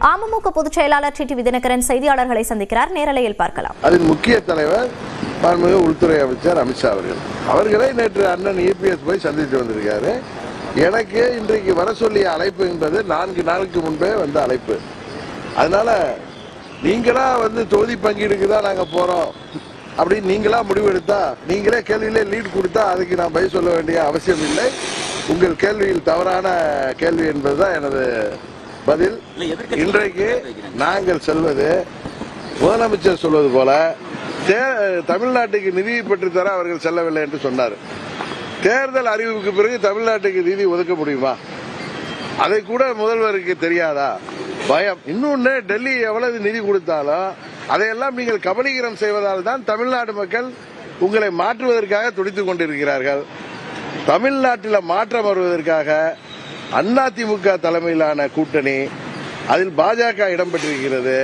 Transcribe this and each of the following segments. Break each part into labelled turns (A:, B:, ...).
A: அமமுக பொதுச் செயலாளர் டிடிவி தினகரன் செய்தியாளர்களை சந்திக்கிறார். நேரலையில் பார்க்கலாம்.
B: அதன் முக்கிய தலைவர் மாண்புமிகு உள்துறை அமைச்சர் அமித்ஷா அவர்களை நேற்று அண்ணன் EPS போய் சந்தித்து வந்திருக்காரு. எனக்கு இன்றைக்கு வர சொல்லிய அழைப்பு என்பது 4 நாளுக்கு முன்பே வந்த அழைப்பு. அதனால நீங்களா தொகுதி பங்கீடுக்கு தான் நாங்க போறோம் அப்படின்னு நீங்களா முடிவெடுத்தா, நீங்களே கேள்வியிலே லீட் கொடுத்தா அதுக்கு நான் பதில் சொல்ல வேண்டிய அவசியம் இல்லை. உங்கள் கேள்வியில் தவறான கேள்வி என்பதுதான் எனது பதில். இன்றைக்கு நாங்கள் செல்வது முதலமைச்சர் சொல்வது போல தமிழ்நாட்டுக்கு நிதி பெற்றுத்தர அவர்கள் செல்லவில்லை என்று சொன்னார். தேர்தல் அறிவிப்புக்கு பிறகு தமிழ்நாட்டுக்கு நிதி ஒதுக்க முடியுமா? அதை கூட முதல்வருக்கு தெரியாதா? பயம். இன்னொன்னு, டெல்லி எவ்வளவு நிதி கொடுத்தாலும் அதையெல்லாம் நீங்கள் கபலீகரம் செய்வதால் தான் தமிழ்நாடு மக்கள் உங்களை மாற்றுவதற்காக துடித்துக் கொண்டிருக்கிறார்கள். தமிழ்நாட்டில் மாற்றம் வருவதற்காக அதிமுக தலைமையிலான கூட்டணி, அதில் பாஜக இடம்பெற்றிருக்கிறது.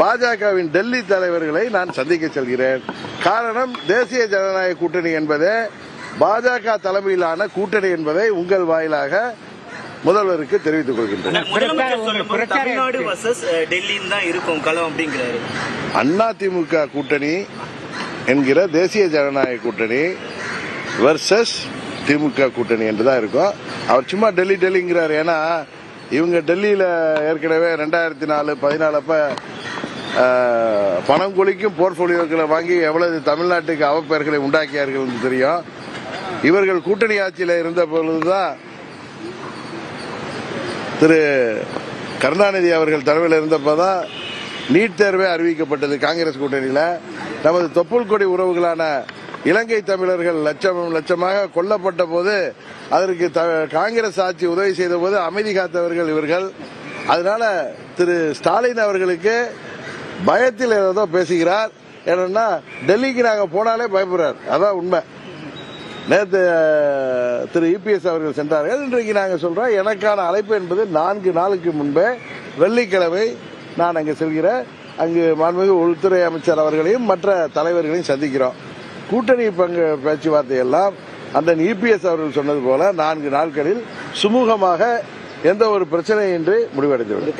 B: பாஜகவின் டெல்லி தலைவர்களை நான் சந்திக்க செல்கிறேன். காரணம், தேசிய ஜனநாயக கூட்டணி என்பது பாஜக தலைமையிலான கூட்டணி என்பதை உங்கள் வாயிலாக முதல்வருக்கு தெரிவித்துக் கொள்கின்றனர். அதிமுக கூட்டணி என்கிற தேசிய ஜனநாயக கூட்டணி வர்சஸ் திமுக கூட்டணி என்றுதான் இருக்கும். அவர் சும்மா டெல்லிங்கிறார். ஏன்னா இவங்க டெல்லியில ஏற்கனவே 2014-14 அப்ப பணம் கொளிக்கும் போர்ட்போலியோக்களை வாங்கி எவ்வளவு தமிழ்நாட்டுக்கு அவப்பெயர்களை உண்டாக்கியார்கள் என்று தெரியும். இவர்கள் கூட்டணி ஆட்சியில் இருந்த பொழுதுதான் திரு கருணாநிதி அவர்கள் தலைமையில் இருந்தப்பதான் நீட் தேர்வே அறிவிக்கப்பட்டது. காங்கிரஸ் கூட்டணியில் நமது தொப்புள் கொடி உறவுகளான இலங்கை தமிழர்கள் லட்சமாக கொல்லப்பட்ட போது அதற்கு காங்கிரஸ் ஆட்சி உதவி செய்த போது அமைதி காத்தவர்கள் இவர்கள். அதனால திரு ஸ்டாலின் அவர்களுக்கு பயத்தில் ஏதோ பேசுகிறார். ஏன்னா டெல்லிக்கு நாங்க போனாலே பயப்படுறார். அதான் உண்மை. நேற்று திரு EPS அவர்கள் சென்றார்கள். இன்றைக்கு நாங்க சொல்றோம், எனக்கான அழைப்பு என்பது 4 நாளுக்கு முன்பே வெள்ளிக்கிழமை நான் அங்கு செல்கிறேன். அங்கு மாண்புமிகு உள்துறை அமைச்சர் அவர்களையும் மற்ற தலைவர்களையும் சந்திக்கிறோம். கூட்டணி பேச்சுவார்த்தை எல்லாம் அண்ணன் EPS அவர்கள் சொன்னது போல 4 நாட்களில் சுமூகமாக எந்த ஒரு பிரச்சனையின்றி முடிவடைந்துள்ளது.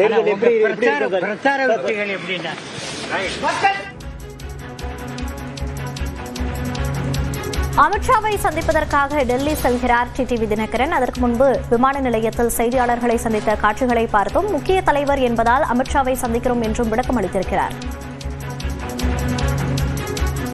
A: அமித்ஷாவை சந்திப்பதற்காக டெல்லி செல்கிறார் டிடிவி தினகரன். அதற்கு முன்பு விமான நிலையத்தில் செய்தியாளர்களை சந்தித்த காட்சிகளை பார்த்தோம். முக்கிய தலைவர் என்பதால் அமித்ஷாவை சந்திக்கிறோம் என்றும் விளக்கம் அளித்திருக்கிறார்.